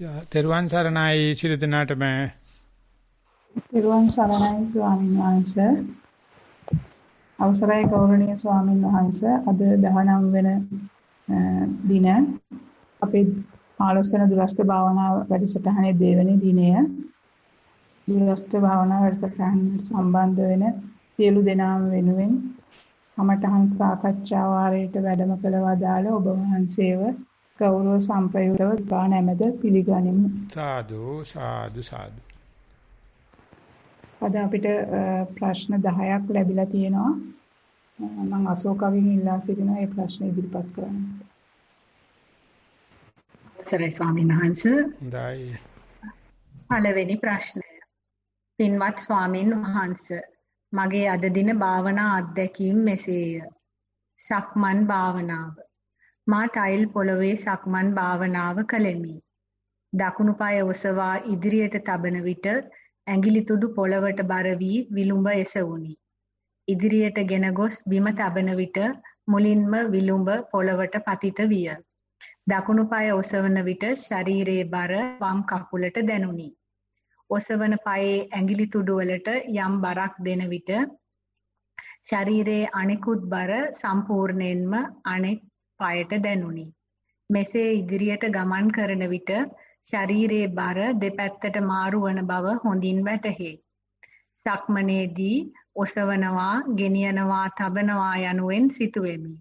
තෙරුවන් සරණයි සියලු දෙනාටම. තෙරුවන් සරණයි ස්වාමීන් වහන්සේ. අවසරයි ගෞරවනීය ස්වාමීන් වහන්සේ. අද 19 වෙනි දින අපේ 15 වෙනි දුරස්ත භාවනා වැඩසටහනේ දෙවෙනි දිනය. දුරස්ත භාවනා වැඩසටහනට සම්බන්ධ වෙන සියලු දෙනාම වෙනුවෙන් කමඨහං සාකච්ඡා වාරයට වැඩම කළ වදාළ ඔබ වහන්සේව ගෞරව සම්ප්‍රයුක්තව ගා නැමෙද පිළිගනිමු. සාදු සාදු සාදු. අද අපිට ප්‍රශ්න 10ක් ලැබිලා තියෙනවා. මම අශෝකගෙන් ඉල්ලා සිටිනවා මේ ප්‍රශ්න ඉදිරිපත් කරන්න. සරයි ස්වාමීන් වහන්සේ. හොඳයි. පළවෙනි ප්‍රශ්නය. පින්වත් ස්වාමීන් වහන්සේ, මගේ අද දින භාවනා අත්දැකීම් මෙසේය. සක්මන් භාවනාව. මා ටයිල් පොළවේ සක්මන් භාවනාව කළෙමි. දකුණු පාය ඔසවා ඉදිරියට තබන විට ඇඟිලි තුඩු පොළවට බර වී විලුඹ එසවුනි. ඉදිරියට ගෙන ගොස් බිම තබන විට මුලින්ම විලුඹ පොළවට පතිත විය. දකුණු පාය ඔසවන විට ශරීරයේ බර වම් කකුලට දැනුනි. ඔසවන පායේ ඇඟිලි තුඩු වලට යම් බරක් දෙන විට ශරීරයේ අනෙකුත් බර සම්පූර්ණයෙන්ම අනෙක් පායට දැනුනි. මෙසේ ඉදිරියට ගමන් කරන විට ශරීරයේ බර දෙපැත්තට මාරු වන බව හොඳින් වැටහේ. සක්මනේදී ඔසවනවා, ගෙනියනවා, තබනවා යනුවෙන් සිතුවෙමි.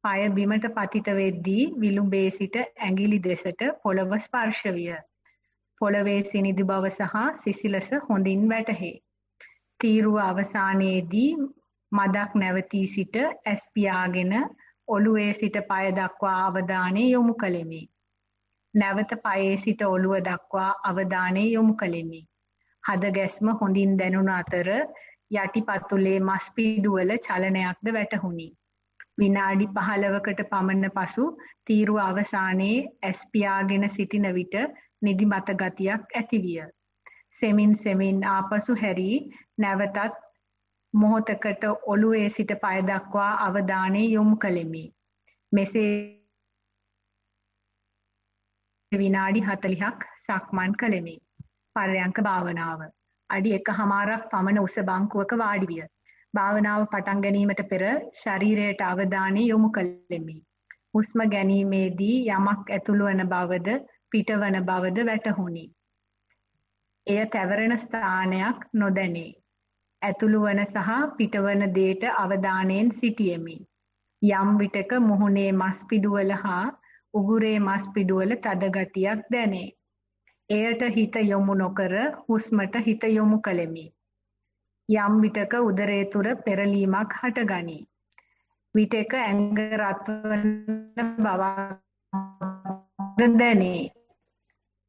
පාය බිමට පතිත වෙද්දී විලුඹේ සිට ඇඟිලි දෙසට පොළව ස්පර්ශ විය. පොළවේ සිනිඳු බව සහ සිසිලස හොඳින් වැටහේ. තීරුව අවසානයේදී මදක් නැවතී සිට ඇස් පියාගෙන ඔළුවේ සිට පාය දක්වා අවධානය යොමු කළෙමි. නැවත පායේ සිට ඔළුව දක්වා අවධානය යොමු කළෙමි. හද ගැස්ම හොඳින් දැනුණ අතර යටිපතුලේ මස් පිඩුවල චලනයක්ද වැටහුණි. විනාඩි 15කට පමණ පසු තීරුව අවසානයේ ඇස් පියාගෙන සිටින විට නිදිමත ගතියක් ඇතිවිය. සෙමින් ආපසු හැරී නැවතත් මොහොතකට ඔළුවේ සිට පාය දක්වා අවධානය යොමු කළෙමි. මෙසේ විනාඩි 40ක් සක්මන් කළෙමි. පර්යංක භාවනාව. අඩි 1කමාරක් පමණ උස බංකුවක වාඩි විය. භාවනාව පටන් ගැනීමට පෙර ශරීරයට අවධානය යොමු කළෙමි. හුස්ම ගැනීමේදී යමක් ඇතුළු වන බවද පිටවන බවද වැටහුණි. එය තැවරෙන ස්ථානයක් නොදැනේ. ඇතුළු වන සහ පිටවන දේට අවධානයෙන් සිටියෙමි. යම් විටක මුහුණේ මස් පිඩුවල හා උගුරේ මස් පිඩුවල තද ගතියක් දැනේ. එයට හිත යොමු නොකර හුස්මට හිත යොමු කළෙමි. යම් විටක උදරය තුර පෙරලීමක් හටගනී. විටක ඇඟ රත්වන බවක් දැනේ.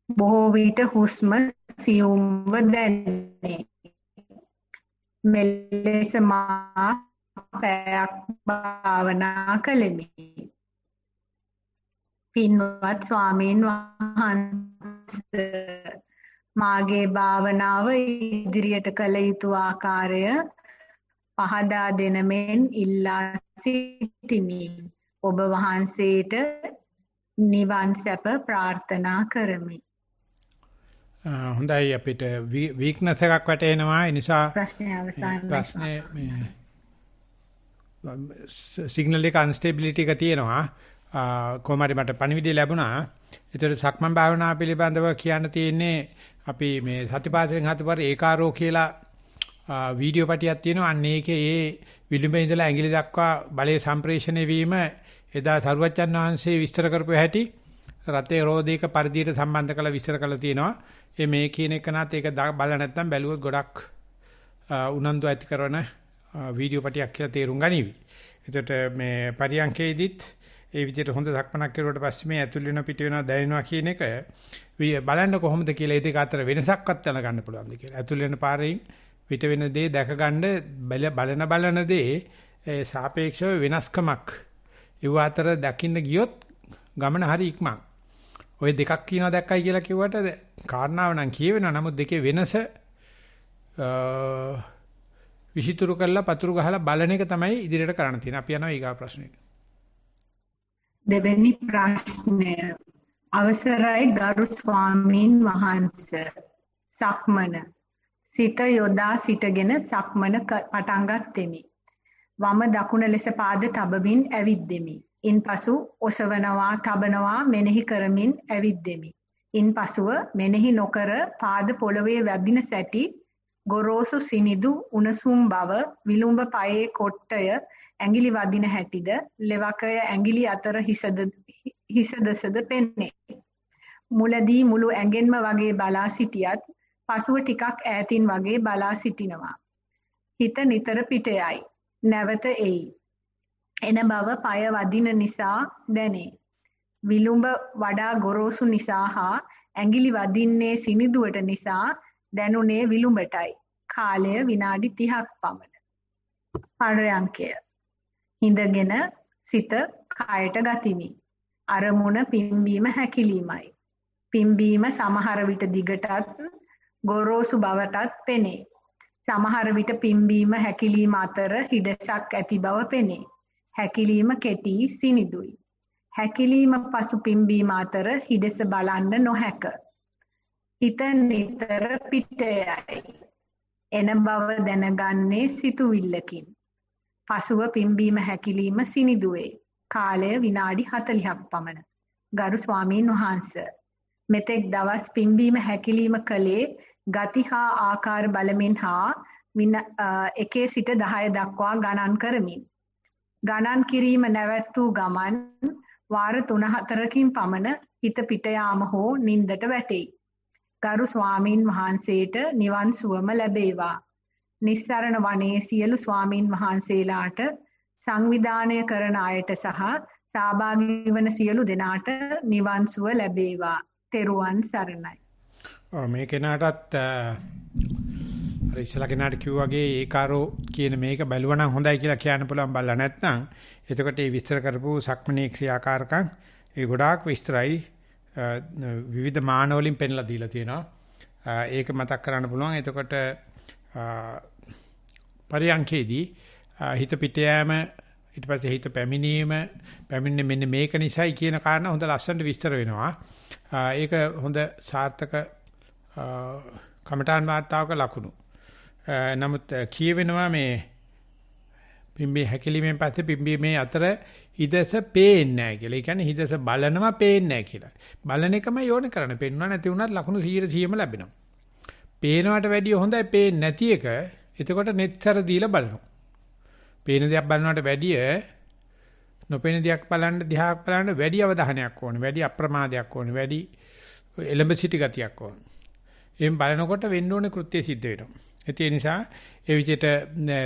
බොහෝ විට හුස්ම සියුම්ව දැනේ. මෙලෙස මා පැයක් භාවනා කළෙමි. පින්වත් ස්වාමීන් වහන්සේ, මාගේ භාවනාව ඉදිරියට කළ යුතු ආකාරය පහදා දෙන මෙන් ඉල්ලා සිටිමි. ඔබ වහන්සේට නිවන් සැප ප්‍රාර්ථනා කරමි. හොඳයි, අපිට වීක්නස් එකක් වැටෙනවා. ඒ නිසා ප්‍රශ්නේ මේ සිග්නල් එක අන්ස්ටේබිලිටි එක තියෙනවා. කොහොමද මට පණිවිඩය ලැබුණා. ඒතර සක්මන් භාවනාව පිළිබඳව කියන්න තියෙන්නේ අපි මේ සතිපාසලෙන් හතපර ඒකාරෝ කියලා වීඩියෝ පටියක් තියෙනවා. අන්න ඒකේ ඒ විලුඹේ ඉඳලා ඇඟිලි දක්වා බලයේ සම්ප්‍රේෂණය වීම එදා සරුවච්චන් වහන්සේ විස්තර කරපු හැටි රතේ රෝධයක පරිධියට සම්බන්ධ කරලා විස්තර කරලා තියෙනවා. මේ කියන එක නැත් ඒක බලලා නැත්නම් බැලුවොත් ගොඩක් උනන්දු ඇති කරන වීඩියෝ පටියක් කියලා තේරුම් ගනිවි. එතකොට මේ පරියන්කේදීත් ඒ විදිහට හොඳ සක්මනක් කරුවට පස්සේ මේ ඇතුල් වෙන පිට වෙනවා දැනෙනවා කියන එක බලන්න කොහොමද කියලා ඒ දෙක අතර වෙනසක්වත් දැනගන්න පුළුවන්ද කියලා. ඇතුල් වෙන පාරෙන් පිට වෙන දේ දැක ගන්න බලන දේ සාපේක්ෂව වෙනස්කමක් ඒව අතර දකින්න ගියොත් ගමන හරි ඉක්මන්. ওই දෙකක් කියනවා දැක්කයි කියලා කිව්වට කාරණාව නම් කියවෙනවා. නමුත් දෙකේ වෙනස විසිතුරු කරලා පතුරු ගහලා බලන එක තමයි ඉදිරියට කරන්න තියෙන්නේ. අපි යනවා ඊගා ප්‍රශ්නෙට. දෙවෙනි ප්‍රශ්නය. අවසරයි ගරු ස්වාමීන් වහන්ස. සක්මන සිත යොදා සිටගෙන සක්මන පටන් ගත්ෙමි. වම දකුණ ලෙස පාද තබමින් ඇවිද්දෙමි. ඉන්පසු ඔසවනවා තබනවා මෙනෙහි කරමින් ඇවිද්දෙමි. ඉන්පසුව මෙනෙහි නොකර පාද පොළවේ වැදින සැටි ගොරෝසු සිනිදු උණුසුම් බව විලුඹ පයේ කොට්ටය ඇඟිලි වදින හැටිද ලෙවකය ඇඟිලි අතර හිසදසද පෙන්නේ. මුලදී මුළු ඇඟෙන්ම වගේ බලා සිටියත් පසුව ටිකක් ඈතින් වගේ බලා සිටිනවා. හිත නිතර පිට යයි. නැවත එයි. එන බව පය වදින නිසා දැනේ. විලුඹ වඩා ගොරෝසු නිසා හා ඇඟිලි වදින්නේ සිනිදුවට නිසා දැනුනේ විලුඹටයි. කාලය විනාඩි 30ක් පමණ. පරයන්කය. හිඳගෙන සිත කයට ගතිමි. අරමුණ පිම්බීම හැකිලීමයි. පිම්බීම සමහර විට දිගටත් ගොරෝසු බවටත් පෙනේ. සමහර විට පිම්බීම හැකිලීම අතර හිඩසක් ඇති බව පෙනේ. හැකිලීම කෙටි සිනිදුයි. හැකිලීම පසු පිම්බීම අතර හිඩස බලන්න නොහැක. හිත නිතර පිට යයි. එන බව දැනගන්නේ සිතුවිල්ලකින්. පසුව පිම්බීම හැකිලීම සිනිදුවේ. කාලය විනාඩි 40ක් පමණ. ගරු ස්වාමීන් වහන්ස. මෙතෙක් දවස් පිම්බීම හැකිලීම කලේ ගති හා ආකාර බලමින් හා 1 සිට 10 දක්වා ගණන් කරමින්. ගණන් කිරීම නැවැත් වූ ගමන් වාර 3-4කින් පමණ හිත පිට යාම හෝ නින්දට වැටෙයි. ගරු ස්වාමීන් වහන්සේට නිවන් සුවම ලැබේවා. නිස්සරණ වනයේ සියලු ස්වාමීන් වහන්සේලාට සංවිධානය කරන අයට සහ සහභාගී වන සියලු දෙනාට නිවන් සුව ලැබේවා. තෙරුවන් සරණයි. මේ කෙනාටත් අර ඉස්සලා කෙනාට කිව්වාගේ ඒකාරෝ කියන මේක බැලුවා නම් හොඳයි කියලා කියන්න පුළුවන් බලලා නැත්නම් එතකොට මේ විස්තර කරපු සක්මනේ ක්‍රියාකාරකම් ඒ ගොඩාක් විස්තරයි විවිධ මාන වලින් පෙන්ලා දීලා තියෙනවා. ඒක මතක් කරන්න පුළුවන්. එතකොට පරියන්කේදී හිත පිට යෑම ඊට පස්සේ හිත පැමිණීම මෙන්න මේක නිසයි කියන කාරණා හොඳ ලස්සනට විස්තර වෙනවා. ඒක හොඳ සාර්ථක කමඨාන් වාර්තාවක ලකුණු. නමුත් කියවෙනවා මේ පිම්බී හැකිලිමෙන් පස්සේ පිම්බීමේ අතර හිදස පේන්නේ නැහැ කියලා. ඒ කියන්නේ හිදස බලනවා පේන්නේ නැහැ කියලා. බලන එකම යෝන කරන්න. පෙන්වන්න නැති වුණත් ලකුණු 100%ම ලැබෙනවා. පේනවට වැඩිය හොඳයි පේන්නේ නැති එක. එතකොට netතර දීලා බලනවා. පේන දෙයක් බලනවට වැඩිය නොපෙනෙන දෙයක් බලන්න දිහාක් බලන්න වැඩි අවධානයක් ඕනේ. වැඩි අප්‍රමාදයක් ඕනේ. වැඩි එලඹ සිටි ගතියක් ඕනේ. එම් බලනකොට වෙන්න ඕනේ කෘත්‍ය සිද්ධ වෙනවා. ඒ නිසා ඒ විදිහට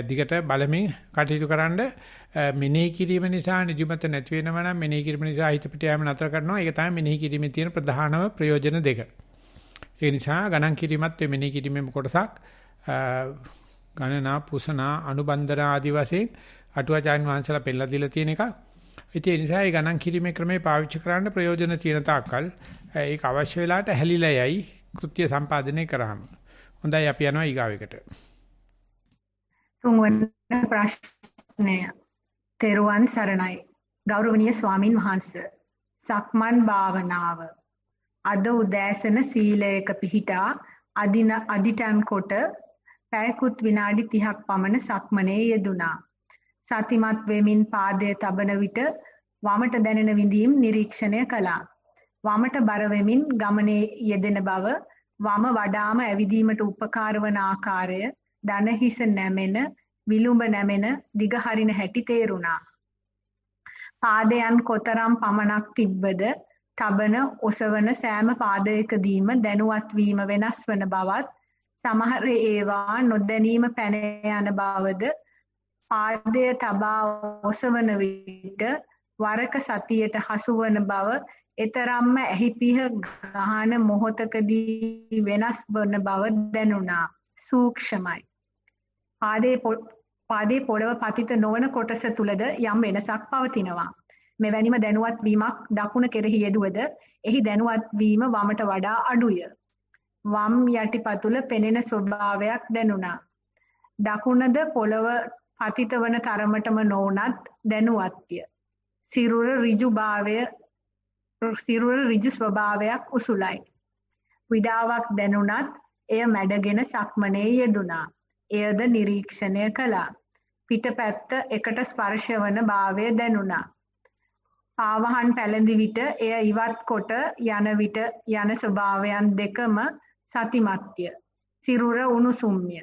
දිගට බලමින් කටයුතු කරන්න මෙනෙහි කිරීම නිසා නිදිමත නැති වෙනවා නම් මෙනෙහි කිරීම නිසා හිත පිට යෑම නතර කරනවා. ඒක තමයි මෙනෙහි කිරීමේ තියෙන ප්‍රධානම ප්‍රයෝජන දෙක. ඒ නිසා ගණන් කිරීමත් මෙනෙහි කිරීමේ කොටසක් ගණනා පුසනා අනුබන්ධනා ආදී වශයෙන් අටුවාචාන් වහන්සේලා පෙන්නලා දීලා තියෙන එක. ඒ නිසා ඒ ගණන් කිරීමේ ක්‍රමේ පාවිච්චි කරන්න ප්‍රයෝජන තියෙන තාක්කල් ඒක අවශ්‍ය වෙලාවට හැලිලා යයි කෘත්‍ය සම්පාදනය කරාම. හොඳයි අපි යනවා ඊගාවෙකට. තුන්වන ප්‍රශ්නය. තෙරුවන් සරණයි. ගෞරවනීය ස්වාමින් වහන්සේ. සක්මන් භාවනාව. අද උදෑසන සීලයක පිහිටා අදිටන් කොට පැයකුත් විනාඩි 30ක් පමණ සක්මනේ යෙදුණා. සතිමත් වෙමින් පාදයේ තබන විට වමට දැනෙන විඳීම් නිරීක්ෂණය කළා. වමට බර වෙමින් ගමනේ යෙදෙන බව වම වඩාම ඇවිදීමට උපකාර වන ආකාරය දන හිස නැමෙන විලුඹ නැමෙන දිග හරින හැටි තේරුණා. පාදයන් කොතරම් පමණක් තිබ්බද තබන ඔසවන සෑම පාදයකදීම දැනුවත් වීම වෙනස් වන බවත් සමහර ඒවා නොදැනීම පැන යන බවද පාදය තබා ඔසවන විට වරක සතියට හසු වන බව එතරම්ම ඇහිපිහ ගහන මොහොතකදී වෙනස් වන බව දැනුණා. සූක්ෂමයි. පාදයේ පොළව පතිත නොවන කොටස තුලද යම් වෙනසක් පවතිනවා. මෙවැනිම දැනුවත් වීමක් දකුණ කෙරෙහි යෙදුවද එහි දැනුවත් වීම වමට වඩා අඩුය. වම් යටිපතුල පෙනෙන ස්වභාවයක් දැනුණා. දකුණද පොළව පතිත වන තරමටම නොවුනත් දැනුවත්ය. සිරුර ඍජුභාවය සිරුර ඍජු ස්වභාවයක් උසුලයි. විඩාවක් දැනුණත් එය මැඩගෙන සක්මනේ යෙදුණා. එයද නිරීක්ෂණය කළා. පිටපැත්ත එකට ස්පර්ශ වන භාවය දැනුණා. ආවහන් පැලඳි විට එය ඉවත් කොට යන විට යන ස්වභාවයන් දෙකම සතිමත්ය. සිරුර උණුසුම්ය.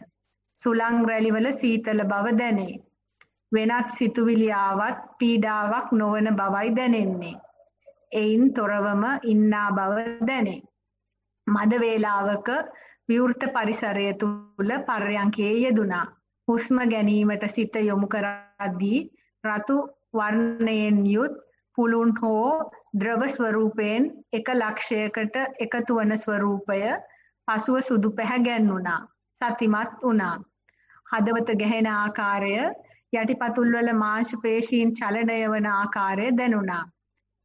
සුලං රැලිවල සීතල බව දැනේ. වෙනත් සිතුවිලි ආවත් පීඩාවක් නොවන බවයි දැනෙන්නේ. එයින් තොරවම ඉන්නා බව දැනේ. මද වේලාවක විවෘත පරිසරය තුල පර්යංකයේ යෙදුණා. හුස්ම ගැනීමට සිත යොමු කරද්දී රතු වර්ණයෙන් යුත් පුළුන් හෝ ද්‍රව ස්වරූපයෙන් එක ලක්ෂයකට එකතු වන ස්වරූපය පසුව සුදු පැහැගැන්වුණා. සතිමත් වුණා. හදවත ගැහෙන ආකාරය යටිපතුල් වල මාංශ පේශීන් චලනය වන ආකාරය දැනුණා.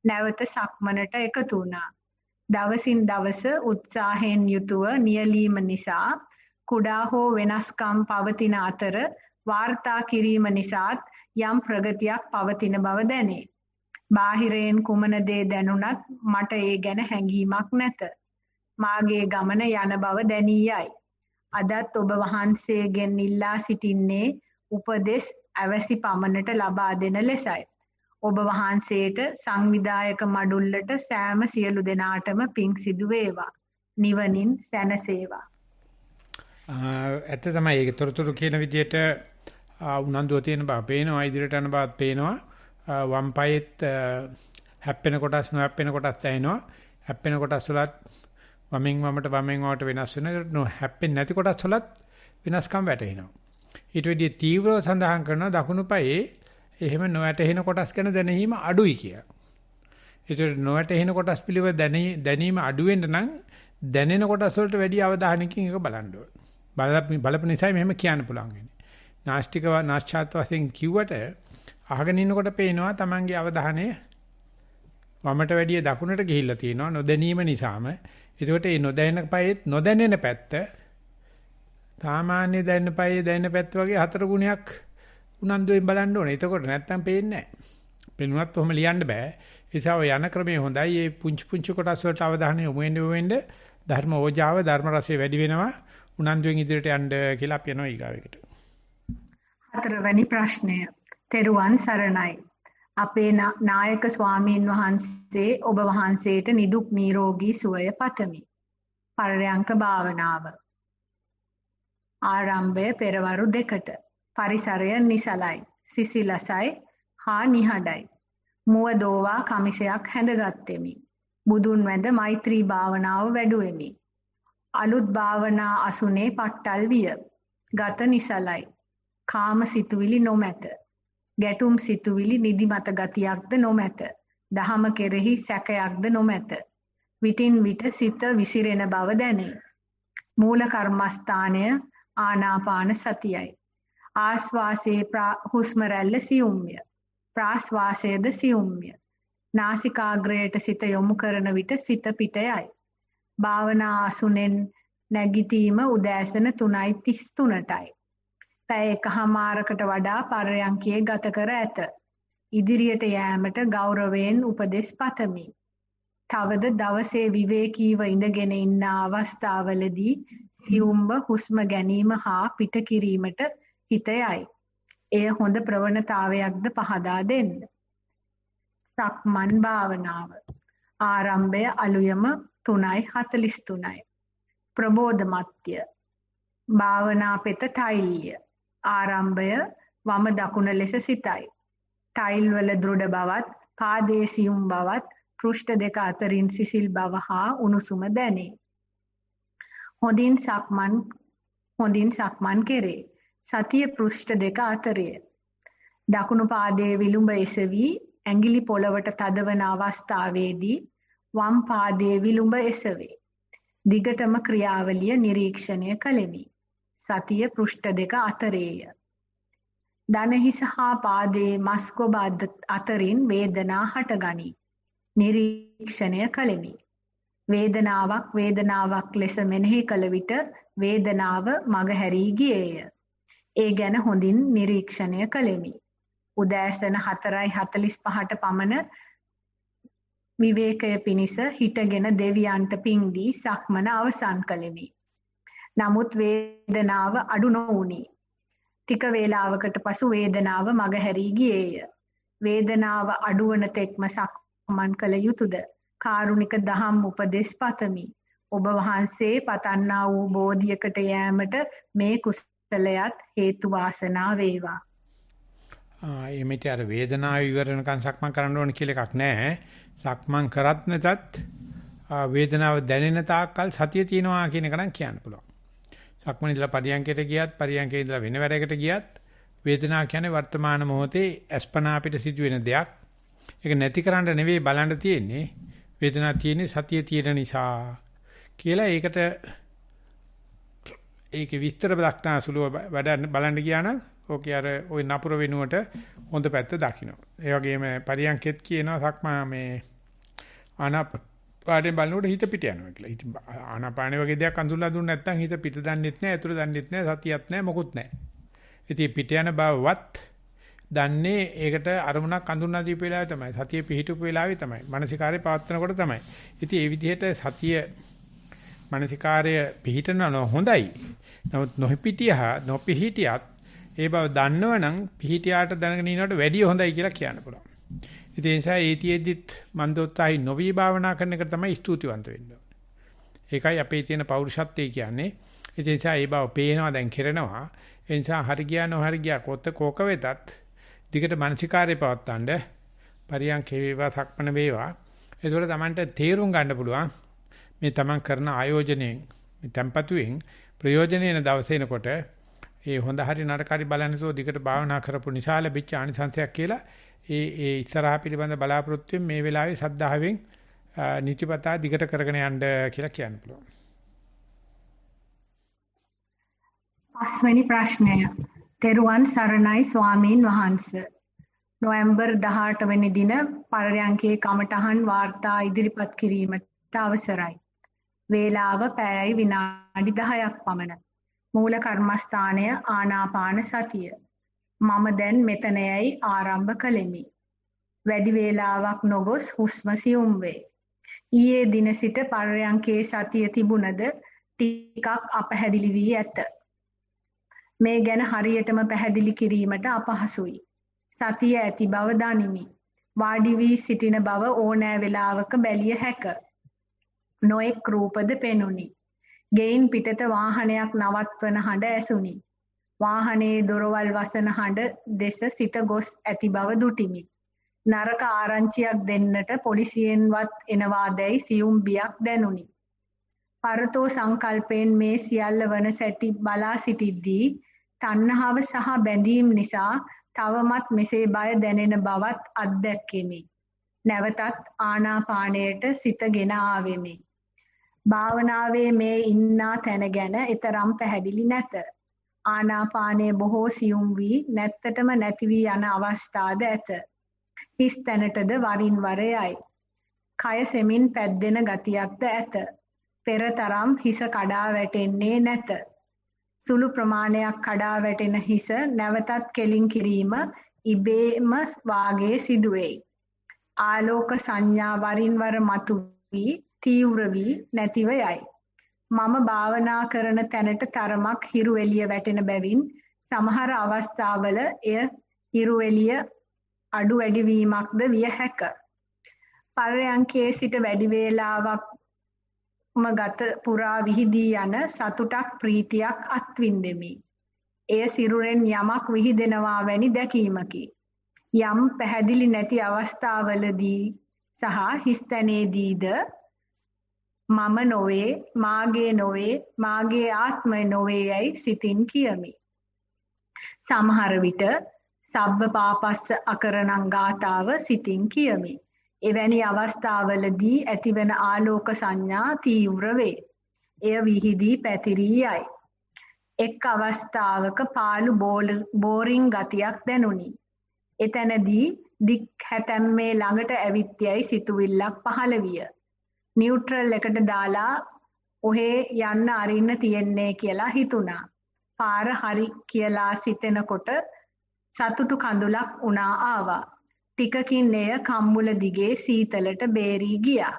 නැවත සක්මනට එකතු වුණා. දවසින් දවස උත්සාහයෙන් යුතුව නියැලීම නිසා කුඩා හෝ වෙනස්කම් පවතින අතර වාර්තා කිරීම නිසාත් යම් ප්‍රගතියක් පවතින බව දැනේ. බාහිරයෙන් කුමන දේ දැනුණත් මට ඒ ගැන හැඟීමක් නැත. මාගේ ගමන යන බව දැනී යයි. අදත් ඔබ වහන්සේගෙන් ඉල්ලා සිටින්නේ උපදෙස් අවැසි පමණට ලබා දෙන ලෙසයි. ඔබ වහන්සේට සංවිධායක මඩුල්ලට සෑම සියලු දෙනාටම පිං සිදු වේවා. නිවනින් සැනසේවා. ඇත්ත තමයි ඒක තොරතුරු කියන විදිහට උනන්දුව තියෙන බව පේනවා, ඉදිරියට යන බවත් පේනවා. වම් පායෙත් හැප්පෙන කොටස් නොහැප්පෙන කොටස් ඇහෙනවා. හැප්පෙන කොටස් වලත් වමෙන් වමට වෙනස් වෙනවා. හැප්පෙන්නේ නැති කොටස් වලත් වෙනස්කම් වැටෙනවා. ඊට වෙදී තීව්‍රව සඳහන් කරනවා දකුණු පායේ එහෙම නොවැටෙන කොටස් ගැන දැනීම අඩුයි කියලා. ඒතර නොවැටෙන කොටස් පිළිවෙල දැනීම අඩු වෙන්න නම් දැනෙන කොටස් වලට වැඩි අවධානයකින් ඒක බලන්න ඕනේ. බලපු නිසා මෙහෙම කියන්න පුළුවන් වෙන්නේ. නාස්තික වශයෙන් කිව්වට අහගෙන ඉන්නකොට පේනවා Tamange අවධානය වමට වැඩිය දකුණට ගිහිල්ලා තියෙනවා නොදැනීම නිසාම. ඒකට මේ නොදැනෙන පයෙත් නොදැනෙන පැත්ත සාමාන්‍ය දැනෙන පයේ දැනෙන පැත්ත වගේ 4 ගුණයක් උනන්දුවෙන් බලන්න ඕනේ. එතකොට නැත්තම් පේන්නේ නැහැ. පෙනුනත් ඔහම ලියන්න බෑ. ඒ නිසා ඔය යන ක්‍රමය හොඳයි. මේ පුංචි කොටස් වලට අවධානය යොමු වෙන්න ධර්ම ඕජාව ධර්ම රසය වැඩි වෙනවා. උනන්දුවෙන් ඉදිරියට යන්න කියලා අපි යනවා ඊගාවෙකට. 4වෙනි ප්‍රශ්නය. තෙරුවන් සරණයි. අපේ නායක ස්වාමීන් වහන්සේ ඔබ වහන්සේට නිදුක් නිරෝගී සුවය පතමි. පරයන්ක භාවනාව. ආරම්භය පෙරවරු 2ට. පරිසරය නිසලයි, සිසිලසයි හා නිහඬයි. මුව දෝවා කමිසයක් හැඳගත්ෙමි. බුදුන් වැඳ මෛත්‍රී භාවනාව වැඩුවෙමි. අලුත් භාවනා අසුනේ පට්ටල් විය. ගත නිසලයි. කාම සිතුවිලි නොමැත. ගැටුම් සිතුවිලි නිදිමත ගතියක්ද නොමැත. දහම කෙරෙහි සැකයක්ද නොමැත. විටින් විට සිත විසිරෙන බව දැනේ. මූල කර්මස්ථානය ආනාපාන සතියයි. ආශ්වාසයේ හුස්ම රැල්ල සියුම්ය. ප්‍රාශ්වාසයේද සියුම්ය. නාසිකාග්‍රයට සිත යොමු කරන විට සිත පිටයයි. භාවනා අසුනෙන් නැගිටීම උදෑසන 3:33ටයි. පැය එකහමාරකට වඩා පරයන්කයේ ගත කර ඇත. ඉදිරියට යෑමට ගෞරවයෙන් උපදෙස් පතමි. තවද දවසේ විවේකීව ඉඳගෙන ඉන්න අවස්ථාවලදී සියුම්ව හුස්ම ගැනීම හා පිට කිරීමට හිත යයි. එය හොඳ ප්‍රවණතාවයක්ද පහදා දෙන්න. සක්මන් භාවනාව. ආරම්භය අලුයම 3:43යි. ප්‍රබෝධ මත්ය. භාවනා පෙත ටයිල්ය. ආරම්භය වම දකුණ ලෙස සිතයි. ටයිල් වල දෘಢ බවත්, පාදයේ සියුම් බවත්, පෘෂ්ඨ දෙක අතරින් සිසිල් බව හා උණුසුම දැනේ. හොඳින් සක්මන් කෙරේ. සතිය පෘෂ්ඨ දෙක අතරය. දකුණු පාදයේ විලුඹ එසවි ඇඟිලි පොළවට තදවන අවස්ථාවේදී වම් පාදයේ විලුඹ එසවේ. දිගටම ක්‍රියාවලිය නිරීක්ෂණය කළෙමි. සතිය පෘෂ්ඨ දෙක අතරේය. දණහිස හා පාදයේ මස්කොබ අතරින් වේදනා හටගනී. නිරීක්ෂණය කළෙමි. වේදනාවක් ලෙස මෙනෙහි කළ විට වේදනාව මගහැරී ගියේය. ඒ ගැන හොඳින් නිරීක්ෂණය කළෙමි. උදෑසන 4:45ට පමණ විවේකය පිණිස හිටගෙන දෙවියන්ට පිං දී සක්මන අවසන් කළෙමි. නමුත් වේදනාව අඩු නොවුනි. ටික වේලාවකට පසු වේදනාව මගහැරී ගියේය. වේදනාව අඩුවන තෙක්ම සක්මන් කළ යුතුයද? කාරුණික දහම් උපදෙස් පතමි. ඔබ වහන්සේ පතන්නා වූ බෝධියකට යෑමට මේ කුසලයත් හේතු වාසනා වේවා. එමෙතේ අර වේදනාව ඉවරනකන් සක්මන් කරන්න ඕන කියලා එකක් නැහැ. සක්මන් කරත් නැතත් වේදනාව දැනෙන තාක්කල් සතිය තියෙනවා කියන එක නම් කියන්න පුළුවන්. සක්මන් ඉඳලා පරියන්කයට ගියත් පරියන්කේ ඉඳලා වෙන වැඩකට ගියත් වේදනාව කියන්නේ වර්තමාන මොහොතේ අස්පනා අපිට සිදුවෙන දෙයක්. ඒක නැති කරන්න නෙවෙයි බලන්න තියෙන්නේ. වේදනාව තියෙන්නේ සතිය තියෙන නිසා කියලා ඒකේ විස්තර දක්නා සුළුව වැඩ බලන්න ගියා නම් ඕකේ අර ওই නපුර වෙනුවට හොඳ පැත්ත දකින්න. ඒ වගේම පරියන්කෙත් කියනවා සක්මා මේ ආනාපානෙ බලනකොට හිත පිට යනවා කියලා. ඉතින් ආනාපානෙ වගේ දෙයක් අඳුල්ලා දුන්න නැත්නම් හිත පිට දන්නෙත් නැහැ, අතුරු දන්නෙත් නැහැ, සතියක් නැහැ, මොකුත් නැහැ. ඉතින් පිට යන බවවත් දන්නේ ඒකට අරමුණක් අඳුන්නා දීපු වෙලාවේ තමයි. සතිය පිහිටුපු වෙලාවේ තමයි. මානසිකාරය පවත්නකොට තමයි. ඉතින් ඒ විදිහට සතිය මානසිකාරය පිහිටනවා හොඳයි. නමුත් නොපිහිටියත් ඒ බව දන්නවනම් පිහිටියාට දැනගෙන ඉන්නවට වැඩිය හොඳයි කියලා කියන්න පුළුවන්. ඉතින් ඒ නිසා ඒතිෙද්දිත් මන්දෝත්සාහි නොවි භාවනා කරන එක තමයි ස්තුතිවන්ත වෙන්න ඕනේ. ඒකයි අපේ තියෙන පෞරුෂත්වය කියන්නේ. ඉතින් ඒ නිසා ඒ බව පේනවා දැන් කෙරෙනවා. ඒ නිසා හරි ගියා නොහරි ගියා කෝක වෙතත් දිගට මානසිකාරය පවත්තන්න පරියන්කේ වේවා සක්මන වේවා. ඒකවල Tamanට තේරුම් ගන්න පුළුවන් මේ Taman කරන ආයෝජනයෙන් මේ tempatuෙන් ප්‍රයෝජනෙන දවසේ එනකොට ඒ හොඳ හරි නරක හරි බලන්නසෝ දිගට භාවනා කරපු නිසා ලැබිච්ච ආනිසංසයක් කියලා ඒ ඉස්සරහා පිළිබඳ බලාපොරොත්තුෙන් මේ වෙලාවේ සද්ධාවෙන් නිතිපතා දිගට කරගෙන යන්න කියලා කියන්න පුළුවන්. පස්වෙනි ප්‍රශ්නය. තෙරුවන් සරණයි ස්වාමීන් වහන්සේ. නොවැම්බර් 18 වෙනි දින පරයන්කේ කමඨහන් වාර්තා ඉදිරිපත් කිරීමට අවසරයි. වේලාව පැයයි විනාඩි 10ක් පමණ. මූල කර්මස්ථානය ආනාපාන සතිය. මම දැන් මෙතනයයි ආරම්භ කළෙමි. වැඩි වේලාවක් නොගොස් හුස්ම සියුම් වේ. ඊයේ දින සිට පරයන්කේ සතිය තිබුණද ටිකක් අපහැදිලි වී ඇත. මේ ගැන හරියටම පැහැදිලි කිරීමට අපහසුයි. සතිය ඇති බව දනිමි. වාඩි වී සිටින බව ඕනෑ වෙලාවක බැලිය හැක. නොඑක් රූපද පෙනුනි. ගෙයින් පිටත වාහනයක් නවත්වන හඬ ඇසුනි. වාහනේ දොරවල් වසන හඬ දෙස සිත ගොස් ඇති බව දුටිමි. නරක ආරංචියක් දෙන්නට පොලිසියෙන්වත් එනවාදැයි සියුම් බියක් දැනුනි. පරතෝ සංකල්පයෙන් මේ සියල්ල වන සැටි බලා සිටිද්දී තණ්හාව සහ බැඳීම් නිසා තවමත් මෙසේ බය දැනෙන බවත් අත්දැක්කෙමි. නැවතත් ආනාපානයට සිතගෙන ආවෙමි. භාවනාවේ මේ ඉන්නා තැන ගැන ඊතරම් පැහැදිලි නැත. ආනාපානයේ බොහෝ සියුම් වී නැත්තටම නැති වී යන අවස්ථාද ඇත. හිස් තැනටද වරින් වර යයි. කය සෙමින් පැද්දෙන ගතියක්ද ඇත. පෙරතරම් හිස කඩා වැටෙන්නේ නැත. සුළු ප්‍රමාණයක් කඩා වැටෙන හිස නැවතත් කෙලින් කිරීම ඉබේම වාගේ සිදුවේ. ආලෝක සංඥා වරින් වර මතුවී තීව්‍ර වී නැතිව යයි. මම භාවනා කරන තැනට තරමක් හිරු එළිය වැටෙන බැවින් සමහර අවස්ථාවල එය හිරු එළිය අඩු වැඩි වීමක්ද විය හැක. පරයන්කේ සිට වැඩි වේලාවක්ම ගත පුරා විහිදී යන සතුටක් ප්‍රීතියක් අත්විඳෙමි. එය සිරුරෙන් යමක් විහිදෙනවා වැනි දැකීමකි. යම් පැහැදිලි නැති අවස්ථාවලදී සහ හිස්තැනේදීද මම නොවේ, මාගේ නොවේ, මාගේ ආත්මය නොවේ යයි සිතින් කියමි. සමහර විට සබ්බ පාපස්ස අකරණං ගාතාව සිතින් කියමි. එවැනි අවස්ථාවලදී ඇතිවන ආලෝක සංඥා තීව්‍ර වේ. එය විහිදී පැතිරී යයි. එක් අවස්ථාවක පාළු බෝරින් ගතියක් දැනුනි. එතැනදී දික් හැතැම්මේ ළඟට ඇවිත් යයි සිතුවිල්ලක් පහළ විය. නියුට්‍රල් එකට දාලා ඔහේ යන්න අරින්න තියෙන්නේ කියලා හිතුණා. පාර හරි කියලා සිතෙනකොට සතුටු කඳුලක් උනා ආවා. ටිකකින් එය කම්මුල දිගේ සීතලට බේරී ගියා.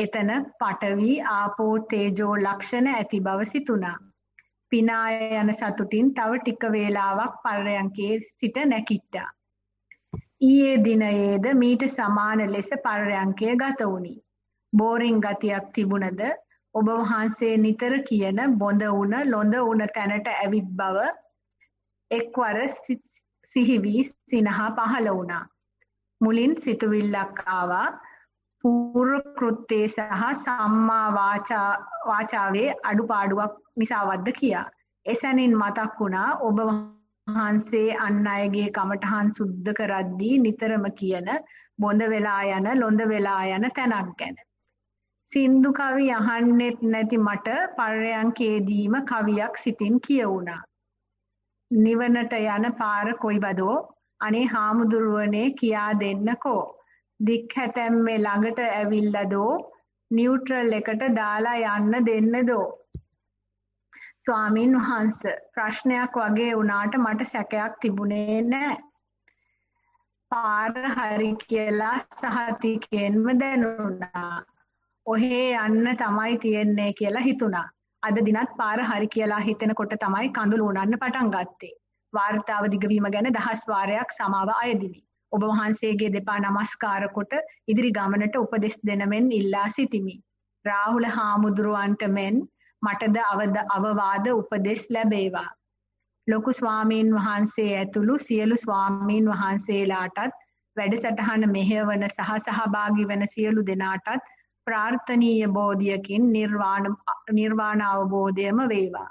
එතන පඨවි ආපෝ තේජෝ ලක්ෂණ ඇති බව සිතුණා. පිනා යන සතුටින් තව ටික වේලාවක් පර්යංකයේ සිට නැගිට්ටා. ඊයේ දිනයේද මීට සමාන ලෙස පර්යංකය ගත වුණි. බෝරින් ගතියක් තිබුණද ඔබ වහන්සේ නිතර කියන බොඳ උණ ලොඳ උණ තැනට ඇවිත් බව එක්වර සිහි වී සිනහ පහළ වුණා. මුලින් සිතුවිල්ලක් ආවා. පූර්ව කෘත්‍යයේ සහ සම්මා වාචාවේ අඩුපාඩුවක් නිසාවද්ද කියා. එසැනින් මතක් වුණා ඔබ වහන්සේ අන් අයගේ කමඨහන් සුද්ධ කරද්දී නිතරම කියන බොඳ වෙලා යන ලොඳ වෙලා යන තැනක් ගැන. සින්දු කවි අහන්නෙත් නැති මට පර්යංකේදීම කවියක් සිතින් කියවුණා. නිවනට යන පාර කොයිබදෝ අනේ හාමුදුරුවනේ කියා දෙන්නකෝ. දික් හැතැම්මේ ළඟට ඇවිල්ලාදෝ නියුට්‍රල් එකට දාලා යන්න දෙන්නදෝ. ස්වාමීන් වහන්සේ ප්‍රශ්නයක් වගේ වුණාට මට සැකයක් තිබුණේ නැහැ. පාර හරි කියලා සහතිකයෙන්ම දැනුණා. ඔහේ යන්න තමයි තියෙන්නේ කියලා හිතුණා. අද දිනත් පාර හරි කියලා හිතෙනකොට තමයි කඳුළු උනන්න පටන් ගත්තේ. වාර්තාව දිගවීම ගැන දහස් වාරයක් සමාව අයදිමි. ඔබ වහන්සේගේ දෙපා නමස්කාර කොට ඉදිරි ගමනට උපදෙස් දෙන මෙන් ඉල්ලා සිටිමි. රාහුල හාමුදුරුවන්ට මෙන් මටද අවවාද උපදෙස් ලැබේවා. ලොකු ස්වාමීන් වහන්සේ ඇතුළු සියලු ස්වාමීන් වහන්සේලාටත් වැඩසටහන මෙහෙයවන සහ සහභාගී වන සියලු දෙනාටත් ප්‍රාර්ථනීය බෝධියකින් නිර්වාණ අවබෝධයම වේවා.